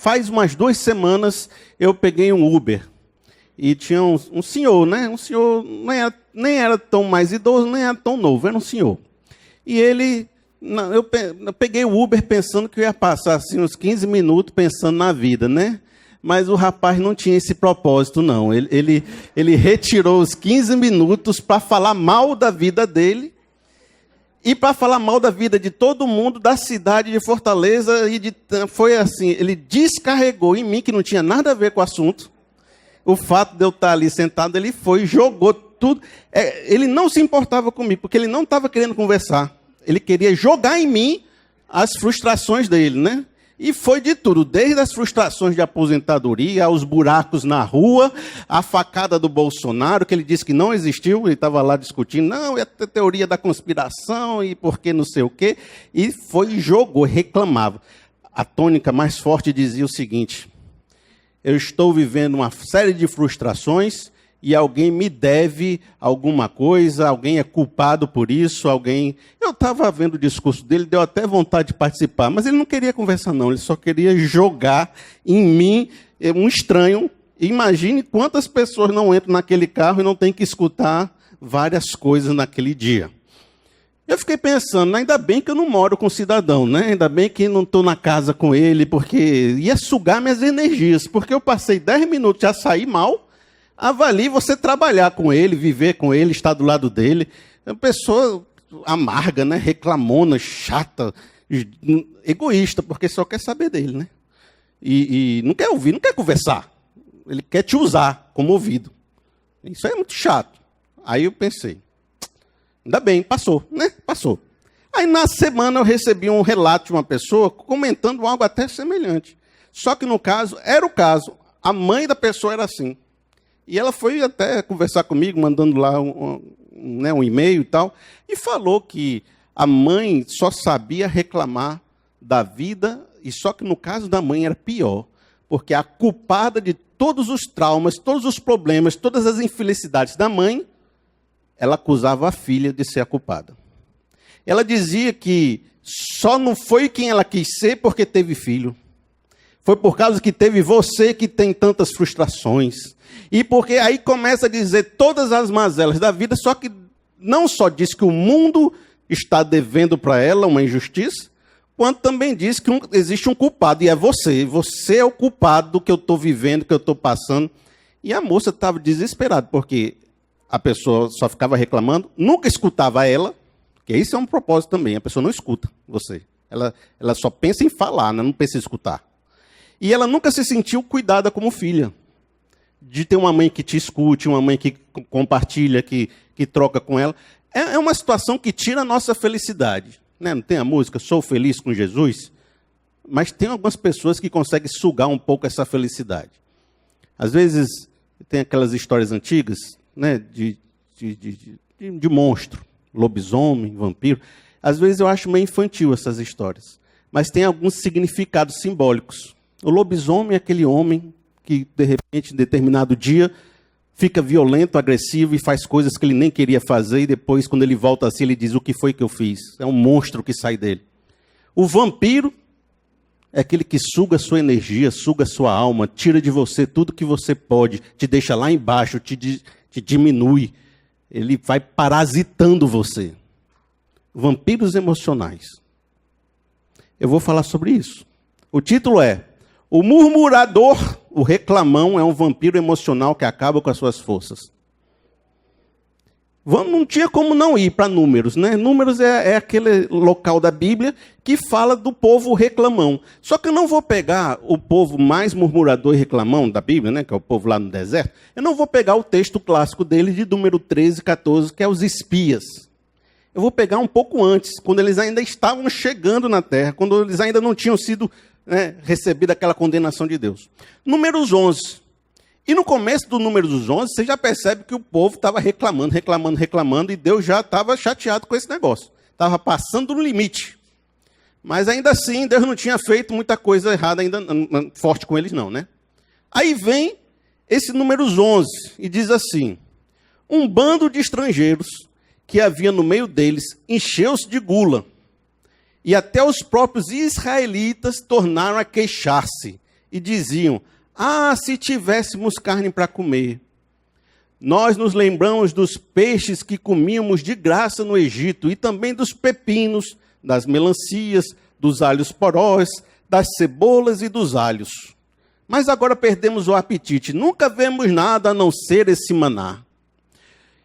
Faz umas 2 semanas eu peguei um Uber. E tinha um senhor, né? Um senhor nem era tão mais idoso, nem era tão novo, era um senhor. E ele, eu peguei o Uber pensando que eu ia passar assim, uns 15 minutos pensando na vida, né? Mas o rapaz não tinha esse propósito, não. Ele retirou os 15 minutos para falar mal da vida dele e para falar mal da vida de todo mundo da cidade de Fortaleza. Foi assim, ele descarregou em mim, que não tinha nada a ver com o assunto. O fato de eu estar ali sentado, ele foi, jogou tudo. Ele não se importava comigo, porque ele não estava querendo conversar. Ele queria jogar em mim as frustrações dele, né? E foi de tudo, desde as frustrações de aposentadoria, aos buracos na rua, a facada do Bolsonaro, que ele disse que não existiu, ele estava lá discutindo, não, é a teoria da conspiração, e por que não sei o quê. E foi e jogou, reclamava. A tônica mais forte dizia o seguinte: eu estou vivendo uma série de frustrações e alguém me deve alguma coisa, alguém é culpado por isso, alguém... Eu estava vendo o discurso dele, deu até vontade de participar, mas ele não queria conversar, não. Ele só queria jogar em mim um estranho. Imagine quantas pessoas não entram naquele carro e não têm que escutar várias coisas naquele dia. Eu fiquei pensando, ainda bem que eu não moro com o cidadão, né? Ainda bem que não estou na casa com ele, porque ia sugar minhas energias, porque eu passei 10 minutos, já saí mal. Avalie você trabalhar com ele, viver com ele, estar do lado dele. É uma pessoa amarga, né? Reclamona, chata, egoísta, porque só quer saber dele, né? E não quer ouvir, não quer conversar. Ele quer te usar como ouvido. Isso é muito chato. Aí eu pensei, ainda bem, passou, né? Passou. Aí, na semana, eu recebi um relato de uma pessoa comentando algo até semelhante. Só que, no caso, era o caso. A mãe da pessoa era assim. E ela foi até conversar comigo, mandando lá um e-mail e tal, e falou que a mãe só sabia reclamar da vida, e só que, no caso da mãe, era pior. Porque a culpada de todos os traumas, todos os problemas, todas as infelicidades da mãe, ela acusava a filha de ser a culpada. Ela dizia que só não foi quem ela quis ser porque teve filho. Foi por causa que teve você que tem tantas frustrações. E porque aí começa a dizer todas as mazelas da vida, só que não só diz que o mundo está devendo para ela uma injustiça, quanto também diz que existe um culpado, e é você. Você é o culpado do que eu estou vivendo, que eu estou passando. E a moça estava desesperada, porque a pessoa só ficava reclamando, nunca escutava ela, porque isso é um propósito também, a pessoa não escuta você. Ela só pensa em falar, né? Não pensa em escutar. E ela nunca se sentiu cuidada como filha, de ter uma mãe que te escute, uma mãe que compartilha, que troca com ela. É uma situação que tira a nossa felicidade. Né? Não tem a música Sou Feliz com Jesus? Mas tem algumas pessoas que conseguem sugar um pouco essa felicidade. Às vezes, tem aquelas histórias antigas, né, de monstro, lobisomem, vampiro. Às vezes eu acho meio infantil essas histórias, mas tem alguns significados simbólicos. O lobisomem é aquele homem que, de repente, em determinado dia, fica violento, agressivo e faz coisas que ele nem queria fazer, e depois, quando ele volta assim, ele diz, o que foi que eu fiz? É um monstro que sai dele. O vampiro é aquele que suga a sua energia, suga a sua alma, tira de você tudo que você pode, te deixa lá embaixo, te diminui. Ele vai parasitando você. Vampiros emocionais. Eu vou falar sobre isso. O título é O Murmurador, o Reclamão, é um vampiro emocional que acaba com as suas forças. Não tinha como não ir para Números, né? Números é aquele local da Bíblia que fala do povo reclamão. Só que eu não vou pegar o povo mais murmurador e reclamão da Bíblia, né? Que é o povo lá no deserto. Eu não vou pegar o texto clássico dele de número 13, 14, que é os espias. Eu vou pegar um pouco antes, quando eles ainda estavam chegando na terra, quando eles ainda não tinham sido recebido aquela condenação de Deus. Números 11. E no começo do Números 11, você já percebe que o povo estava reclamando, e Deus já estava chateado com esse negócio. Estava passando no limite. Mas ainda assim, Deus não tinha feito muita coisa errada ainda forte com eles não, né? Aí vem esse Números 11 e diz assim: um bando de estrangeiros que havia no meio deles encheu-se de gula, e até os próprios israelitas tornaram a queixar-se e diziam: ah, se tivéssemos carne para comer. Nós nos lembramos dos peixes que comíamos de graça no Egito, e também dos pepinos, das melancias, dos alhos porós, das cebolas e dos alhos. Mas agora perdemos o apetite, nunca vemos nada a não ser esse maná.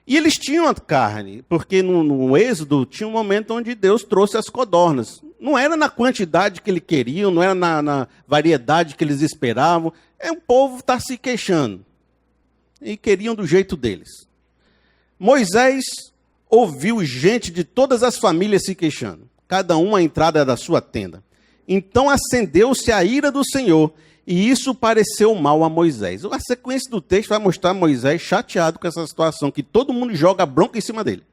E eles tinham a carne, porque no Êxodo tinha um momento onde Deus trouxe as codornas. Não era na quantidade que eles queriam, não era na variedade que eles esperavam. O povo está se queixando. E queriam do jeito deles. Moisés ouviu gente de todas as famílias se queixando, cada um à entrada da sua tenda. Então acendeu-se a ira do Senhor, e isso pareceu mal a Moisés. A sequência do texto vai mostrar Moisés chateado com essa situação, que todo mundo joga bronca em cima dele.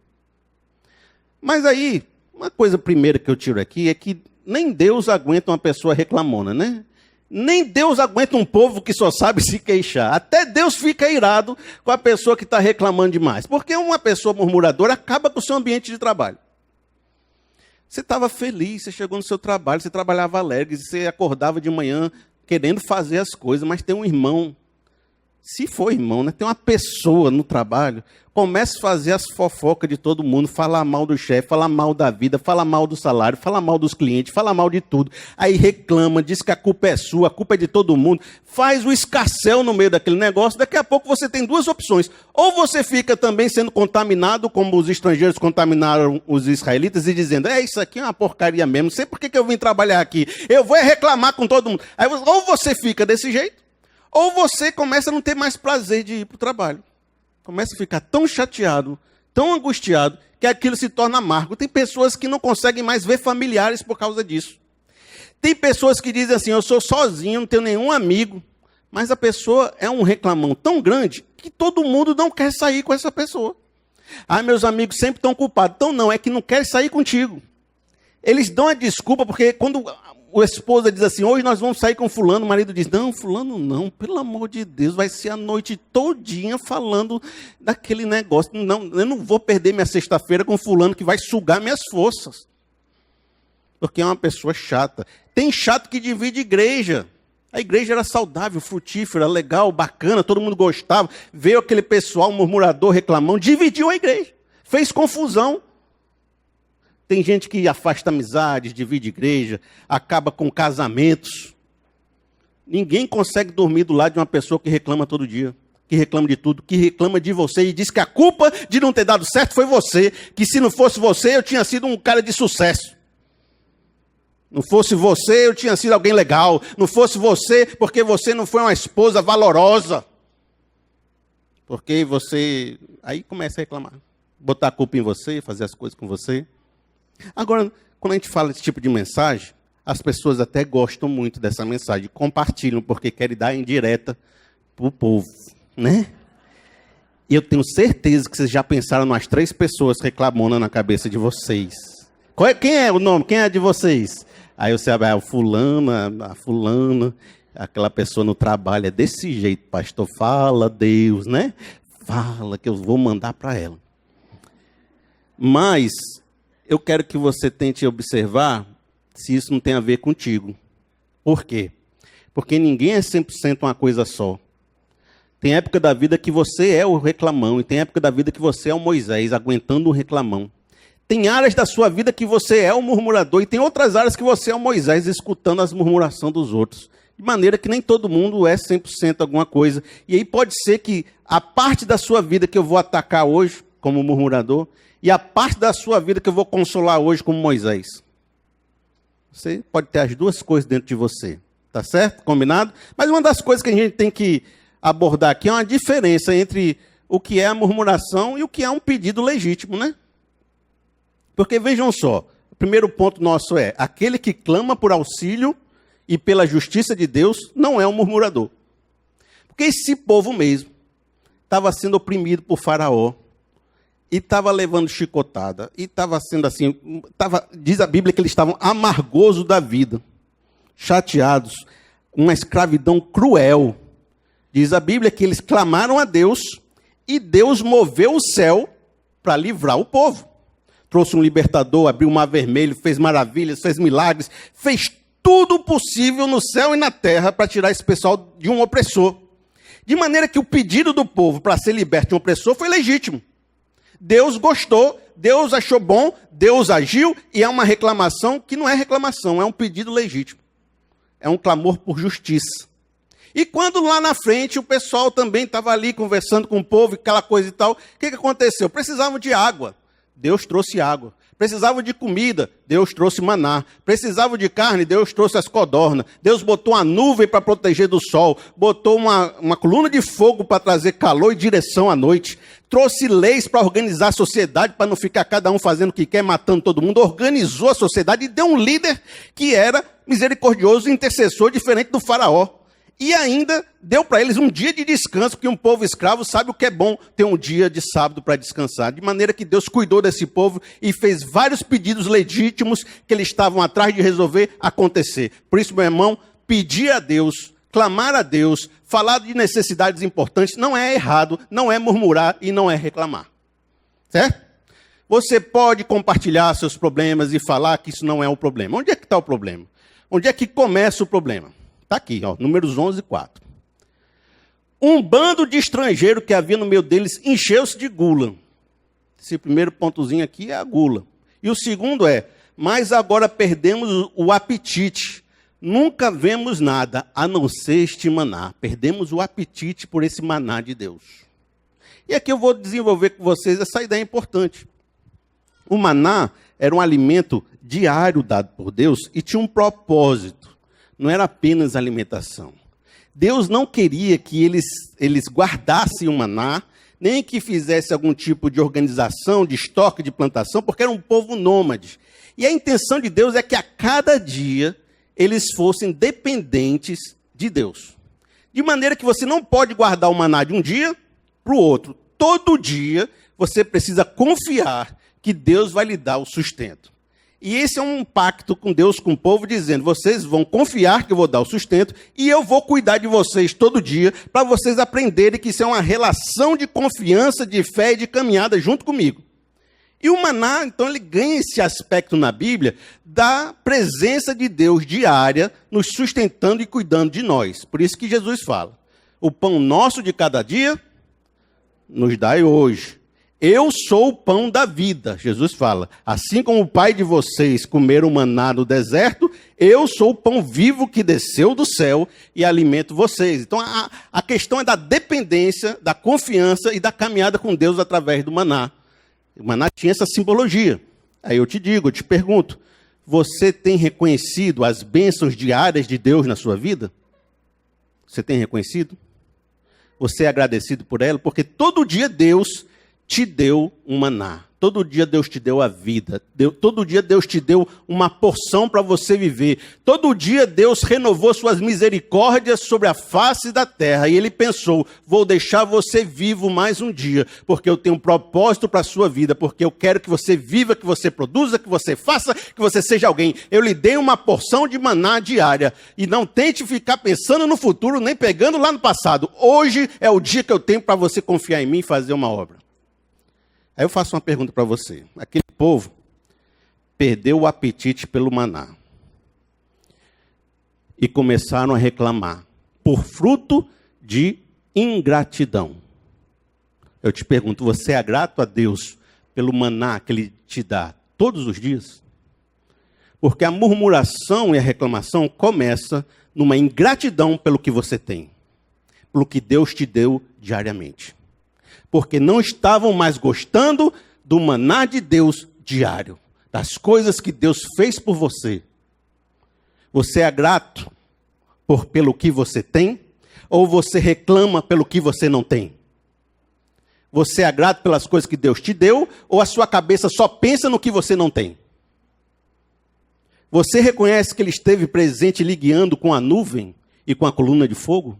Mas aí, uma coisa primeira que eu tiro aqui é que nem Deus aguenta uma pessoa reclamona, né? Nem Deus aguenta um povo que só sabe se queixar. Até Deus fica irado com a pessoa que está reclamando demais. Porque uma pessoa murmuradora acaba com o seu ambiente de trabalho. Você estava feliz, você chegou no seu trabalho, você trabalhava alegre, você acordava de manhã querendo fazer as coisas, mas tem um irmão, se for irmão, né? Tem uma pessoa no trabalho, começa a fazer as fofocas de todo mundo, falar mal do chefe, falar mal da vida, falar mal do salário, falar mal dos clientes, falar mal de tudo. Aí reclama, diz que a culpa é sua, a culpa é de todo mundo, faz o escarcéu no meio daquele negócio. Daqui a pouco você tem duas opções. Ou você fica também sendo contaminado, como os estrangeiros contaminaram os israelitas, e dizendo: isso aqui é uma porcaria mesmo, não sei por que eu vim trabalhar aqui, eu vou reclamar com todo mundo. Aí, ou você fica desse jeito, ou você começa a não ter mais prazer de ir para o trabalho. Começa a ficar tão chateado, tão angustiado, que aquilo se torna amargo. Tem pessoas que não conseguem mais ver familiares por causa disso. Tem pessoas que dizem assim: eu sou sozinho, não tenho nenhum amigo. Mas a pessoa é um reclamão tão grande que todo mundo não quer sair com essa pessoa. Ah, meus amigos sempre estão culpados. Então não, é que não querem sair contigo. Eles dão a desculpa, porque quando a esposa diz assim: hoje nós vamos sair com fulano, o marido diz: não, fulano não, pelo amor de Deus, vai ser a noite todinha falando daquele negócio. Não, eu não vou perder minha sexta-feira com fulano que vai sugar minhas forças. Porque é uma pessoa chata. Tem chato que divide igreja. A igreja era saudável, frutífera, legal, bacana, todo mundo gostava. Veio aquele pessoal, murmurador, reclamão, dividiu a igreja. Fez confusão. Tem gente que afasta amizades, divide igreja, acaba com casamentos. Ninguém consegue dormir do lado de uma pessoa que reclama todo dia, que reclama de tudo, que reclama de você e diz que a culpa de não ter dado certo foi você, que se não fosse você eu tinha sido um cara de sucesso. Não fosse você eu tinha sido alguém legal. Não fosse você porque você não foi uma esposa valorosa. Porque você... Aí começa a reclamar. Botar a culpa em você, fazer as coisas com você. Agora, quando a gente fala desse tipo de mensagem, as pessoas até gostam muito dessa mensagem, compartilham, porque querem dar indireta para o povo, né? E eu tenho certeza que vocês já pensaram nas 3 pessoas reclamando na cabeça de vocês. Quem é o nome? Quem é de vocês? Aí você vai: o fulano, a fulana, aquela pessoa no trabalho é desse jeito, pastor, fala Deus, né? Fala que eu vou mandar para ela. Mas eu quero que você tente observar se isso não tem a ver contigo. Por quê? Porque ninguém é 100% uma coisa só. Tem época da vida que você é o reclamão, e tem época da vida que você é o Moisés, aguentando o reclamão. Tem áreas da sua vida que você é o murmurador, e tem outras áreas que você é o Moisés, escutando as murmurações dos outros. De maneira que nem todo mundo é 100% alguma coisa. E aí pode ser que a parte da sua vida que eu vou atacar hoje, como murmurador, e a parte da sua vida que eu vou consolar hoje como Moisés. Você pode ter as duas coisas dentro de você. Tá certo? Combinado? Mas uma das coisas que a gente tem que abordar aqui é uma diferença entre o que é a murmuração e o que é um pedido legítimo, né? Porque vejam só, o primeiro ponto nosso é: aquele que clama por auxílio e pela justiça de Deus não é um murmurador. Porque esse povo mesmo estava sendo oprimido por Faraó, e estava levando chicotada, e estava sendo assim, diz a Bíblia que eles estavam amargosos da vida, chateados, uma escravidão cruel. Diz a Bíblia que eles clamaram a Deus, e Deus moveu o céu para livrar o povo. Trouxe um libertador, abriu o mar vermelho, fez maravilhas, fez milagres, fez tudo possível no céu e na terra para tirar esse pessoal de um opressor. De maneira que o pedido do povo para ser liberto de um opressor foi legítimo. Deus gostou, Deus achou bom, Deus agiu, e é uma reclamação que não é reclamação, é um pedido legítimo. É um clamor por justiça. E quando lá na frente o pessoal também estava ali conversando com o povo, aquela coisa e tal, o que aconteceu? Precisavam de água, Deus trouxe água. Precisavam de comida, Deus trouxe maná. Precisavam de carne, Deus trouxe as codornas. Deus botou uma nuvem para proteger do sol. Botou uma coluna de fogo para trazer calor e direção à noite. Trouxe leis para organizar a sociedade, para não ficar cada um fazendo o que quer, matando todo mundo. Organizou a sociedade e deu um líder que era misericordioso e intercessor, diferente do faraó. E ainda deu para eles um dia de descanso, porque um povo escravo sabe o que é bom ter um dia de sábado para descansar. De maneira que Deus cuidou desse povo e fez vários pedidos legítimos que eles estavam atrás de resolver acontecer. Por isso, meu irmão, pedir a Deus, clamar a Deus, falar de necessidades importantes não é errado, não é murmurar e não é reclamar. Certo? Você pode compartilhar seus problemas e falar que isso não é o problema. Onde é que está o problema? Onde é que começa o problema? Está aqui, ó, Números 11, 4. Um bando de estrangeiros que havia no meio deles encheu-se de gula. Esse primeiro pontozinho aqui é a gula. E o segundo é, mas agora perdemos o apetite. Nunca vemos nada a não ser este maná. Perdemos o apetite por esse maná de Deus. E aqui eu vou desenvolver com vocês essa ideia importante. O maná era um alimento diário dado por Deus e tinha um propósito. Não era apenas alimentação. Deus não queria que eles guardassem o maná, nem que fizesse algum tipo de organização, de estoque, de plantação, porque era um povo nômade. E a intenção de Deus é que a cada dia eles fossem dependentes de Deus. De maneira que você não pode guardar o maná de um dia para o outro. Todo dia você precisa confiar que Deus vai lhe dar o sustento. E esse é um pacto com Deus, com o povo, dizendo, vocês vão confiar que eu vou dar o sustento e eu vou cuidar de vocês todo dia para vocês aprenderem que isso é uma relação de confiança, de fé e de caminhada junto comigo. E o maná, então, ele ganha esse aspecto na Bíblia da presença de Deus diária nos sustentando e cuidando de nós. Por isso que Jesus fala, o pão nosso de cada dia nos dai hoje. Eu sou o pão da vida, Jesus fala. Assim como o pai de vocês comeram maná no deserto, eu sou o pão vivo que desceu do céu e alimento vocês. Então a questão é da dependência, da confiança e da caminhada com Deus através do maná. O maná tinha essa simbologia. Aí eu te digo, eu te pergunto, você tem reconhecido as bênçãos diárias de Deus na sua vida? Você tem reconhecido? Você é agradecido por ela? Porque todo dia Deus te deu um maná. Todo dia Deus te deu a vida. Todo dia Deus te deu uma porção para você viver. Todo dia Deus renovou suas misericórdias sobre a face da terra. E Ele pensou, vou deixar você vivo mais um dia, porque eu tenho um propósito para a sua vida, porque eu quero que você viva, que você produza, que você faça, que você seja alguém. Eu lhe dei uma porção de maná diária. E não tente ficar pensando no futuro, nem pegando lá no passado. Hoje é o dia que eu tenho para você confiar em mim e fazer uma obra. Aí eu faço uma pergunta para você. Aquele povo perdeu o apetite pelo maná. E começaram a reclamar por fruto de ingratidão. Eu te pergunto, você é grato a Deus pelo maná que Ele te dá todos os dias? Porque a murmuração e a reclamação começa numa ingratidão pelo que você tem. Pelo que Deus te deu diariamente. Porque não estavam mais gostando do maná de Deus diário, das coisas que Deus fez por você. Você é grato pelo que você tem, ou você reclama pelo que você não tem? Você é grato pelas coisas que Deus te deu, ou a sua cabeça só pensa no que você não tem? Você reconhece que Ele esteve presente lhe guiando com a nuvem e com a coluna de fogo?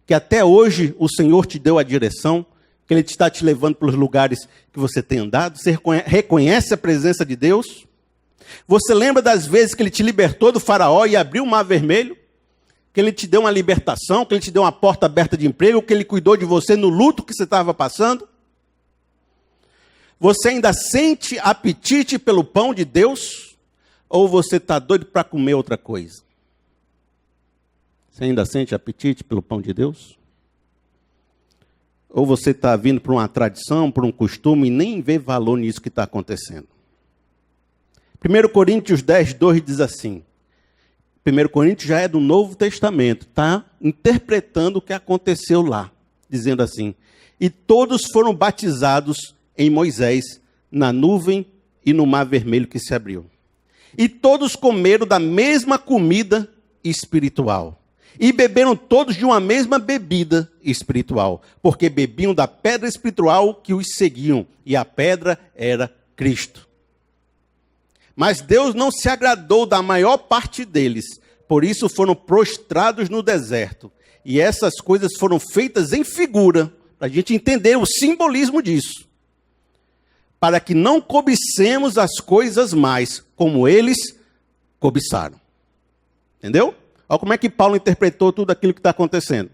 Que até hoje o Senhor te deu a direção, que Ele está te levando pelos lugares que você tem andado? Você reconhece a presença de Deus? Você lembra das vezes que Ele te libertou do faraó e abriu o mar vermelho? Que Ele te deu uma libertação, que Ele te deu uma porta aberta de emprego, que Ele cuidou de você no luto que você estava passando? Você ainda sente apetite pelo pão de Deus? Ou você está doido para comer outra coisa? Você ainda sente apetite pelo pão de Deus? Ou você está vindo por uma tradição, por um costume, e nem vê valor nisso que está acontecendo? 1 Coríntios 10, 2 diz assim. 1 Coríntios já é do Novo Testamento, está interpretando o que aconteceu lá, dizendo assim: e todos foram batizados em Moisés, na nuvem e no mar vermelho que se abriu. E todos comeram da mesma comida espiritual. E beberam todos de uma mesma bebida espiritual, porque bebiam da pedra espiritual que os seguiam, e a pedra era Cristo. Mas Deus não se agradou da maior parte deles, por isso foram prostrados no deserto. E essas coisas foram feitas em figura, para a gente entender o simbolismo disso. Para que não cobicemos as coisas mais, como eles cobiçaram. Entendeu? Olha como é que Paulo interpretou tudo aquilo que está acontecendo.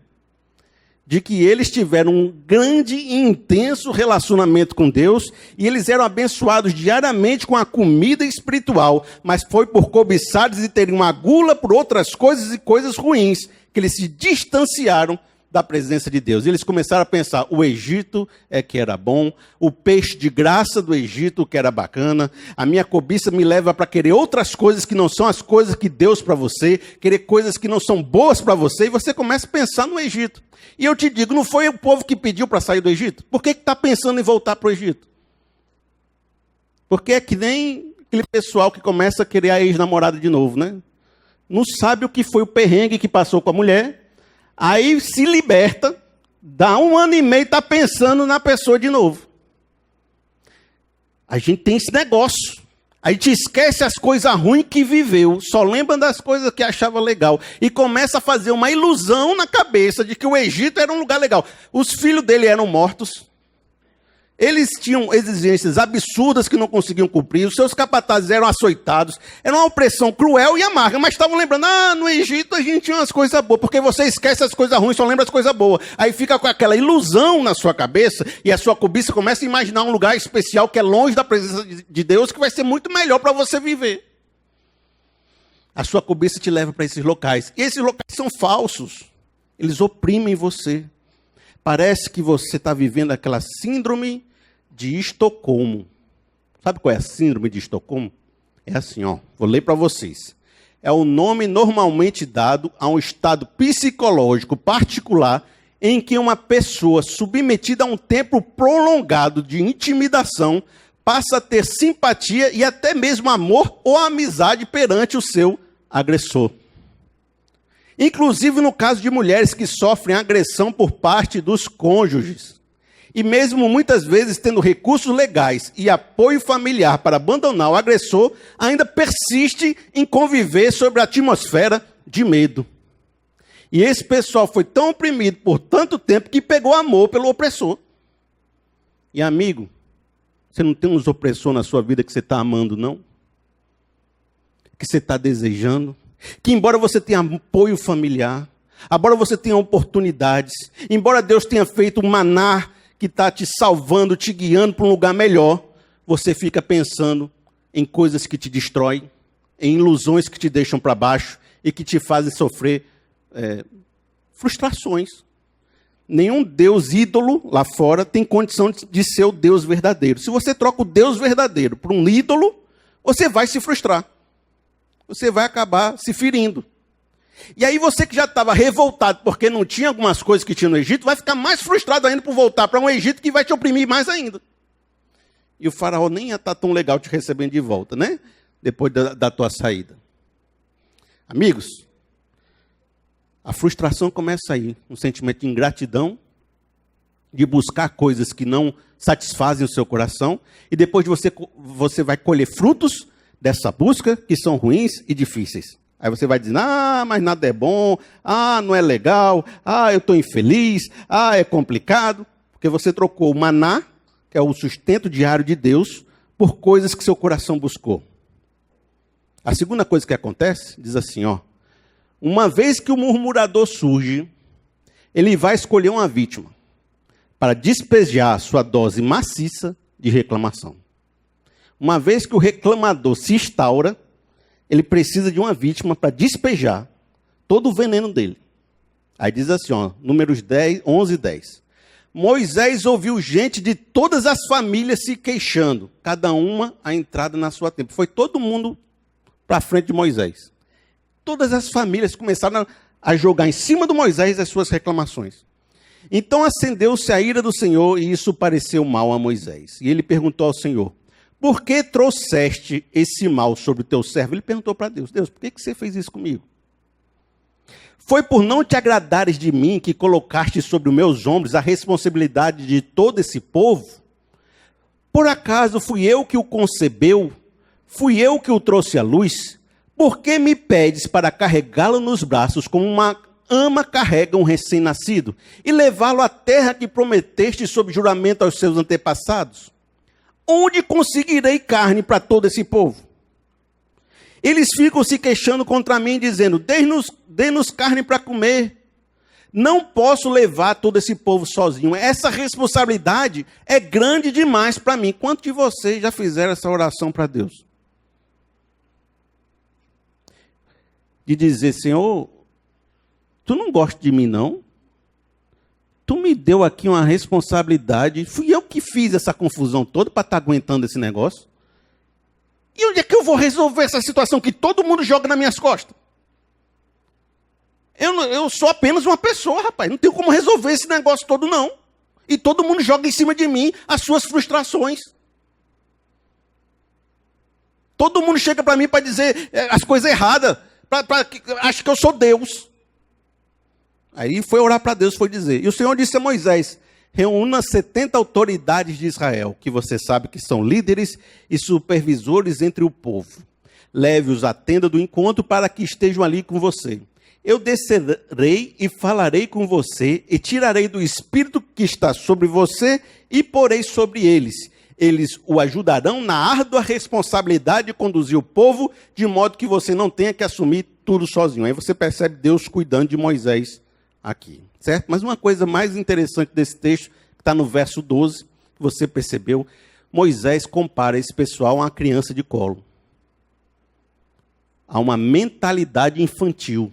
De que eles tiveram um grande e intenso relacionamento com Deus, e eles eram abençoados diariamente com a comida espiritual, mas foi por cobiçados e terem uma gula por outras coisas e coisas ruins, que eles se distanciaram da presença de Deus. Eles começaram a pensar, o Egito é que era bom, o peixe de graça do Egito que era bacana, a minha cobiça me leva para querer outras coisas que não são as coisas que Deus para você, querer coisas que não são boas para você, e você começa a pensar no Egito. E eu te digo, não foi o povo que pediu para sair do Egito? Por que está pensando em voltar para o Egito? Porque é que nem aquele pessoal que começa a querer a ex-namorada de novo, né? Não sabe o que foi o perrengue que passou com a mulher, aí se liberta, dá 1 ano e meio e está pensando na pessoa de novo. A gente tem esse negócio. A gente esquece as coisas ruins que viveu, só lembra das coisas que achava legal. E começa a fazer uma ilusão na cabeça de que o Egito era um lugar legal. Os filhos dele eram mortos. Eles tinham exigências absurdas que não conseguiam cumprir. Os seus capatazes eram açoitados. Era uma opressão cruel e amarga. Mas estavam lembrando, no Egito a gente tinha umas coisas boas. Porque você esquece as coisas ruins, só lembra as coisas boas. Aí fica com aquela ilusão na sua cabeça. E a sua cobiça começa a imaginar um lugar especial que é longe da presença de Deus, que vai ser muito melhor para você viver. A sua cobiça te leva para esses locais. E esses locais são falsos. Eles oprimem você. Parece que você está vivendo aquela síndrome de Estocolmo. Sabe qual é a síndrome de Estocolmo? É assim, vou ler para vocês. É o nome normalmente dado a um estado psicológico particular em que uma pessoa submetida a um tempo prolongado de intimidação passa a ter simpatia e até mesmo amor ou amizade perante o seu agressor. Inclusive no caso de mulheres que sofrem agressão por parte dos cônjuges. E mesmo muitas vezes tendo recursos legais e apoio familiar para abandonar o agressor, ainda persiste em conviver sobre a atmosfera de medo. E esse pessoal foi tão oprimido por tanto tempo que pegou amor pelo opressor. E amigo, você não tem uns opressor na sua vida que você está amando, não? Que você está desejando? Que embora você tenha apoio familiar, embora você tenha oportunidades, embora Deus tenha feito um maná que está te salvando, te guiando para um lugar melhor, você fica pensando em coisas que te destroem, em ilusões que te deixam para baixo e que te fazem sofrer frustrações. Nenhum Deus ídolo lá fora tem condição de ser o Deus verdadeiro. Se você troca o Deus verdadeiro por um ídolo, você vai se frustrar. Você vai acabar se ferindo. E aí você que já estava revoltado porque não tinha algumas coisas que tinha no Egito, vai ficar mais frustrado ainda por voltar para um Egito que vai te oprimir mais ainda. E o faraó nem ia estar tão legal te recebendo de volta, né? Depois da tua saída. Amigos, a frustração começa aí. Um sentimento de ingratidão, de buscar coisas que não satisfazem o seu coração. E depois você vai colher frutos dessa busca que são ruins e difíceis. Aí você vai dizendo, mas nada é bom, não é legal, eu estou infeliz, é complicado. Porque você trocou o maná, que é o sustento diário de Deus, por coisas que seu coração buscou. A segunda coisa que acontece, diz assim, uma vez que o murmurador surge, ele vai escolher uma vítima para despejar a sua dose maciça de reclamação. Uma vez que o reclamador se instaura, ele precisa de uma vítima para despejar todo o veneno dele. Aí diz assim, ó, Números 11 e 10. Moisés ouviu gente de todas as famílias se queixando, cada uma a entrada na sua tenda. Foi todo mundo para frente de Moisés. Todas as famílias começaram a jogar em cima de Moisés as suas reclamações. Então acendeu-se a ira do Senhor e isso pareceu mal a Moisés. E ele perguntou ao Senhor, por que trouxeste esse mal sobre o teu servo? Ele perguntou para Deus, Deus, por que você fez isso comigo? Foi por não te agradares de mim que colocaste sobre os meus ombros a responsabilidade de todo esse povo? Por acaso fui eu que o concebeu? Fui eu que o trouxe à luz? Por que me pedes para carregá-lo nos braços como uma ama carrega um recém-nascido e levá-lo à terra que prometeste sob juramento aos seus antepassados? Onde conseguirei carne para todo esse povo? Eles ficam se queixando contra mim, dizendo, dê-nos carne para comer. Não posso levar todo esse povo sozinho. Essa responsabilidade é grande demais para mim. Quantos de vocês já fizeram essa oração para Deus? De dizer, Senhor, tu não gosta de mim, não? Tu me deu aqui uma responsabilidade. Fui eu que fiz essa confusão toda para estar aguentando esse negócio. E onde é que eu vou resolver essa situação que todo mundo joga nas minhas costas? Eu sou apenas uma pessoa, rapaz. Não tenho como resolver esse negócio todo, não. E todo mundo joga em cima de mim as suas frustrações. Todo mundo chega para mim para dizer as coisas erradas. Acha que eu sou Deus. Aí foi orar para Deus, foi dizer. E o Senhor disse a Moisés, reúna 70 autoridades de Israel, que você sabe que são líderes e supervisores entre o povo. Leve-os à tenda do encontro para que estejam ali com você. Eu descerei e falarei com você e tirarei do espírito que está sobre você e porei sobre eles. Eles o ajudarão na árdua responsabilidade de conduzir o povo, de modo que você não tenha que assumir tudo sozinho. Aí você percebe Deus cuidando de Moisés aqui, certo? Mas uma coisa mais interessante desse texto, que está no verso 12, que você percebeu, Moisés compara esse pessoal a uma criança de colo. A uma mentalidade infantil.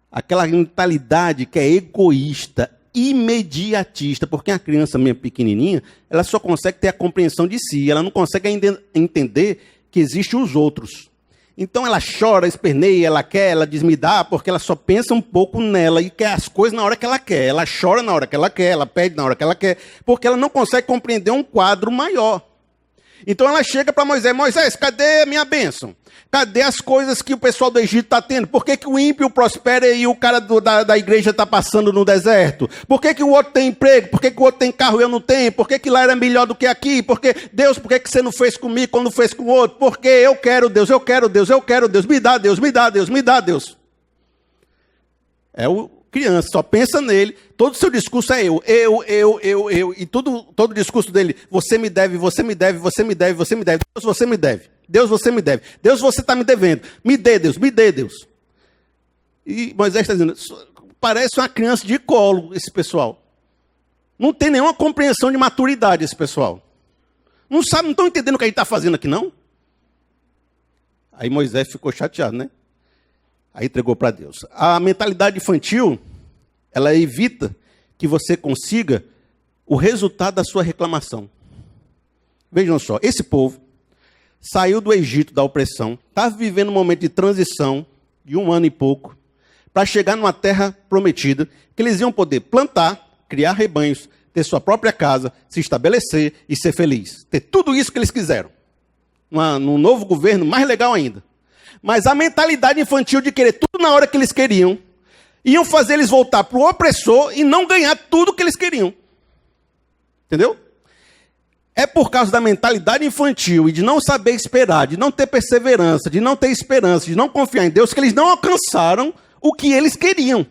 Aquela mentalidade que é egoísta, imediatista, porque a criança mesmo pequenininha, ela só consegue ter a compreensão de si, ela não consegue ainda entender que existem os outros. Então ela chora, esperneia, ela quer, ela diz me dá, porque ela só pensa um pouco nela e quer as coisas na hora que ela quer. Ela chora na hora que ela quer, ela pede na hora que ela quer, porque ela não consegue compreender um quadro maior. Então ela chega para Moisés, Moisés, cadê a minha bênção? Cadê as coisas que o pessoal do Egito está tendo? Por que o ímpio prospera e o cara da igreja está passando no deserto? Por que o outro tem emprego? Por que o outro tem carro e eu não tenho? Por que lá era melhor do que aqui? Deus, por que você não fez comigo quando fez com o outro? Porque eu quero Deus, eu quero Deus, eu quero Deus. Me dá Deus, me dá Deus, me dá Deus. É o criança, só pensa nele. Todo o seu discurso é eu. E todo o discurso dele, você me deve, você me deve, você me deve, você me deve. Deus, você me deve. Deus, você me deve. Deus, você está me devendo. Me dê, Deus, me dê, Deus. E Moisés está dizendo, parece uma criança de colo esse pessoal. Não tem nenhuma compreensão de maturidade esse pessoal. Não estão entendendo o que a gente está fazendo aqui, não? Aí Moisés ficou chateado, né? Aí entregou para Deus. A mentalidade infantil, ela evita que você consiga o resultado da sua reclamação. Vejam só, esse povo saiu do Egito da opressão, estava vivendo um momento de transição de 1 ano e pouco, para chegar numa terra prometida, que eles iam poder plantar, criar rebanhos, ter sua própria casa, se estabelecer e ser feliz. Ter tudo isso que eles quiseram. Num novo governo, mais legal ainda. Mas a mentalidade infantil de querer tudo na hora que eles queriam, iam fazer eles voltar para o opressor e não ganhar tudo que eles queriam. Entendeu? É por causa da mentalidade infantil e de não saber esperar, de não ter perseverança, de não ter esperança, de não confiar em Deus, que eles não alcançaram o que eles queriam.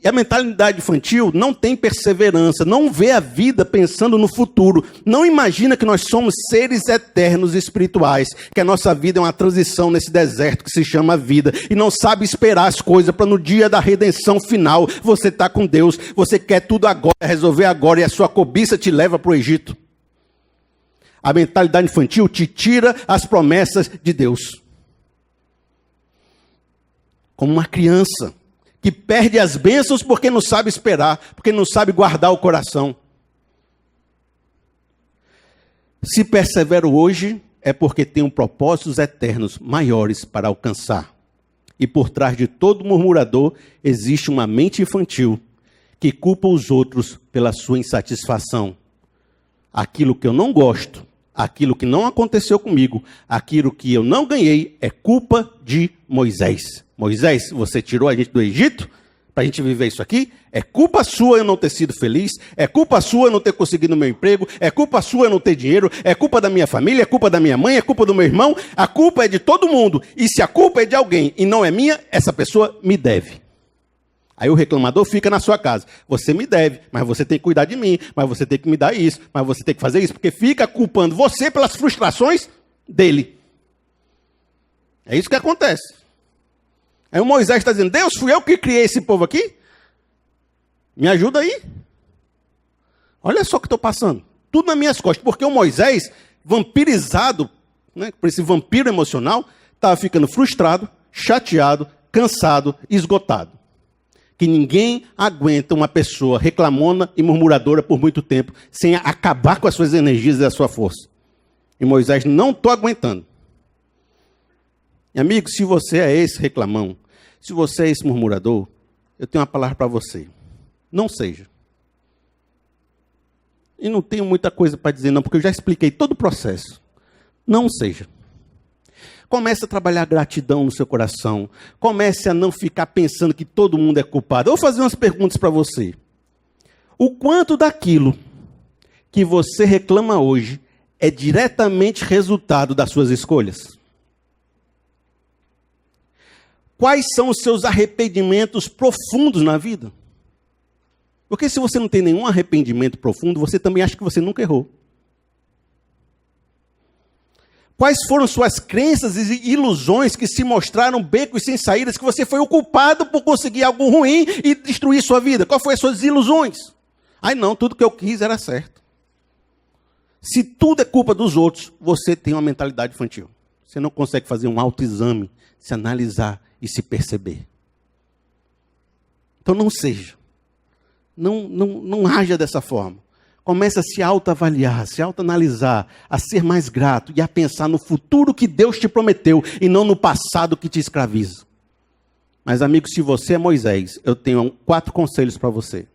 E a mentalidade infantil não tem perseverança, não vê a vida pensando no futuro, não imagina que nós somos seres eternos espirituais, que a nossa vida é uma transição nesse deserto que se chama vida, e não sabe esperar as coisas para no dia da redenção final você estar com Deus, você quer tudo agora, resolver agora, e a sua cobiça te leva para o Egito. A mentalidade infantil te tira as promessas de Deus. Como uma criança que perde as bênçãos porque não sabe esperar, porque não sabe guardar o coração. Se persevero hoje, é porque tenho propósitos eternos maiores para alcançar. E por trás de todo murmurador existe uma mente infantil que culpa os outros pela sua insatisfação. Aquilo que eu não gosto, aquilo que não aconteceu comigo, aquilo que eu não ganhei, é culpa de Moisés. Moisés, você tirou a gente do Egito para a gente viver isso aqui? É culpa sua eu não ter sido feliz, é culpa sua eu não ter conseguido meu emprego, é culpa sua eu não ter dinheiro, é culpa da minha família, é culpa da minha mãe, é culpa do meu irmão, a culpa é de todo mundo. E se a culpa é de alguém e não é minha, essa pessoa me deve. Aí o reclamador fica na sua casa. Você me deve, mas você tem que cuidar de mim, mas você tem que me dar isso, mas você tem que fazer isso, porque fica culpando você pelas frustrações dele. É isso que acontece. Aí o Moisés está dizendo, Deus, fui eu que criei esse povo aqui? Me ajuda aí. Olha só o que estou passando. Tudo nas minhas costas. Porque o Moisés, vampirizado, né, por esse vampiro emocional, estava ficando frustrado, chateado, cansado, esgotado. Que ninguém aguenta uma pessoa reclamona e murmuradora por muito tempo, sem acabar com as suas energias e a sua força. E Moisés, não estou aguentando. E amigo, se você é esse reclamão, se você é esse murmurador, eu tenho uma palavra para você. Não seja. E não tenho muita coisa para dizer não, porque eu já expliquei todo o processo. Não seja. Comece a trabalhar gratidão no seu coração. Comece a não ficar pensando que todo mundo é culpado. Eu vou fazer umas perguntas para você. O quanto daquilo que você reclama hoje é diretamente resultado das suas escolhas? Quais são os seus arrependimentos profundos na vida? Porque se você não tem nenhum arrependimento profundo, você também acha que você nunca errou. Quais foram suas crenças e ilusões que se mostraram becos sem saídas, que você foi o culpado por conseguir algo ruim e destruir sua vida? Quais foram as suas ilusões? Ai não, tudo que eu quis era certo. Se tudo é culpa dos outros, você tem uma mentalidade infantil. Você não consegue fazer um autoexame, se analisar e se perceber. Então não seja. Não haja dessa forma. Comece a se autoavaliar, se autoanalisar, a ser mais grato e a pensar no futuro que Deus te prometeu e não no passado que te escraviza. Mas, amigo, se você é Moisés, eu tenho 4 conselhos para você.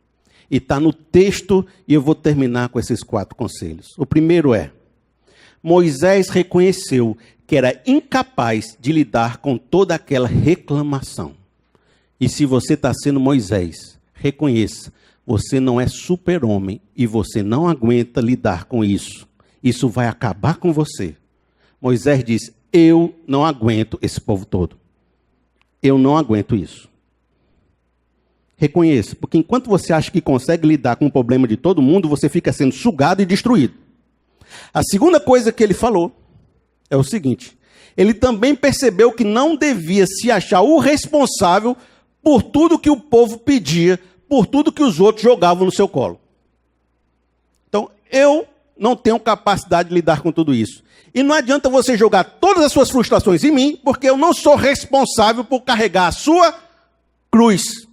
E está no texto e eu vou terminar com esses 4 conselhos. O primeiro é, Moisés reconheceu que era incapaz de lidar com toda aquela reclamação. E se você está sendo Moisés, reconheça, você não é super-homem e você não aguenta lidar com isso. Isso vai acabar com você. Moisés diz, eu não aguento esse povo todo. Eu não aguento isso. Reconheça, porque enquanto você acha que consegue lidar com o problema de todo mundo, você fica sendo sugado e destruído. A segunda coisa que ele falou é o seguinte, ele também percebeu que não devia se achar o responsável por tudo que o povo pedia, por tudo que os outros jogavam no seu colo. Então, eu não tenho capacidade de lidar com tudo isso. E não adianta você jogar todas as suas frustrações em mim, porque eu não sou responsável por carregar a sua cruz.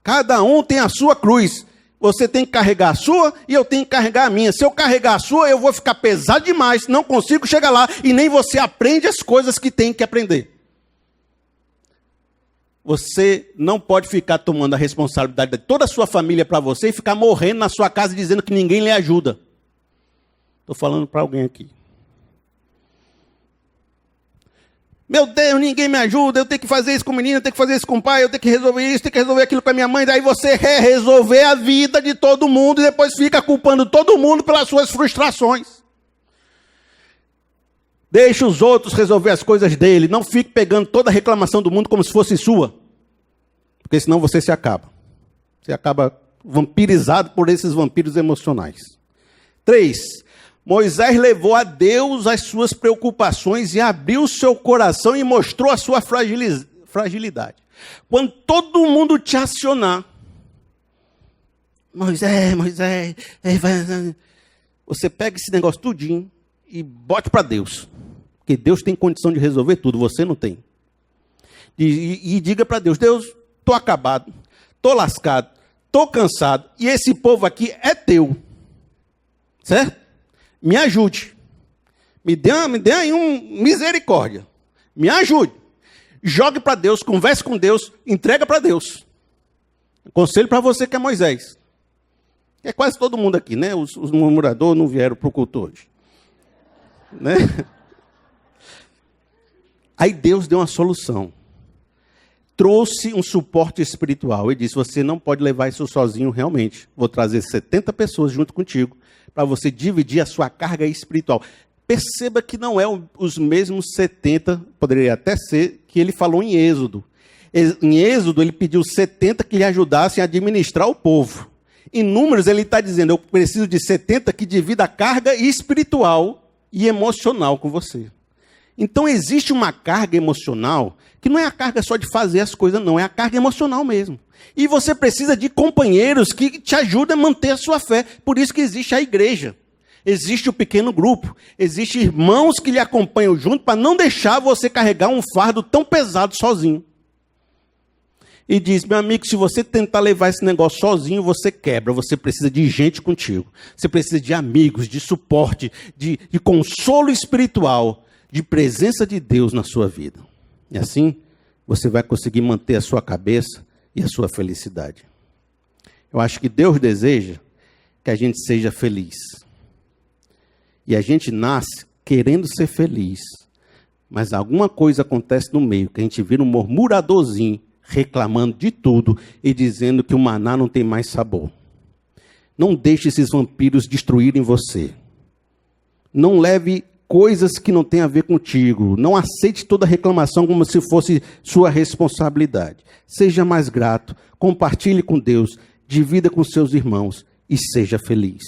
Cada um tem a sua cruz. Você tem que carregar a sua e eu tenho que carregar a minha. Se eu carregar a sua, eu vou ficar pesado demais, não consigo chegar lá e nem você aprende as coisas que tem que aprender. Você não pode ficar tomando a responsabilidade de toda a sua família para você e ficar morrendo na sua casa dizendo que ninguém lhe ajuda. Estou falando para alguém aqui. Meu Deus, ninguém me ajuda, eu tenho que fazer isso com o menino, eu tenho que fazer isso com o pai, eu tenho que resolver isso, tenho que resolver aquilo com a minha mãe. Daí você quer resolver a vida de todo mundo e depois fica culpando todo mundo pelas suas frustrações. Deixa os outros resolver as coisas dele, não fique pegando toda a reclamação do mundo como se fosse sua. Porque senão você se acaba. Você acaba vampirizado por esses vampiros emocionais. 3. Moisés levou a Deus as suas preocupações e abriu o seu coração e mostrou a sua fragilidade. Quando todo mundo te acionar, Moisés, você pega esse negócio tudinho e bote para Deus. Porque Deus tem condição de resolver tudo, você não tem. E diga para Deus, Deus, estou acabado, estou lascado, estou cansado, e esse povo aqui é teu. Certo? Me ajude. Me dê aí misericórdia. Me ajude. Jogue para Deus, converse com Deus, entrega para Deus. Conselho para você que é Moisés. É quase todo mundo aqui, né? Os murmuradores não vieram para o culto hoje. Né? Aí Deus deu uma solução. Trouxe um suporte espiritual. Ele disse, você não pode levar isso sozinho realmente. Vou trazer 70 pessoas junto contigo para você dividir a sua carga espiritual. Perceba que não é os mesmos 70, poderia até ser, que ele falou em Êxodo. Em Êxodo, ele pediu 70 que lhe ajudassem a administrar o povo. Em Números, ele está dizendo, eu preciso de 70 que divida a carga espiritual e emocional com você. Então, existe uma carga emocional, que não é a carga só de fazer as coisas, não, é a carga emocional mesmo. E você precisa de companheiros que te ajudem a manter a sua fé. Por isso que existe a igreja. Existe o pequeno grupo. Existem irmãos que lhe acompanham junto para não deixar você carregar um fardo tão pesado sozinho. E diz, meu amigo, se você tentar levar esse negócio sozinho, você quebra. Você precisa de gente contigo. Você precisa de amigos, de suporte, de consolo espiritual, de presença de Deus na sua vida. E assim, você vai conseguir manter a sua cabeça e a sua felicidade. Eu acho que Deus deseja que a gente seja feliz. E a gente nasce querendo ser feliz. Mas alguma coisa acontece no meio, que a gente vira um murmuradorzinho, reclamando de tudo e dizendo que o maná não tem mais sabor. Não deixe esses vampiros destruírem você. Não leve coisas que não têm a ver contigo. Não aceite toda reclamação como se fosse sua responsabilidade. Seja mais grato, compartilhe com Deus, divida com seus irmãos e seja feliz.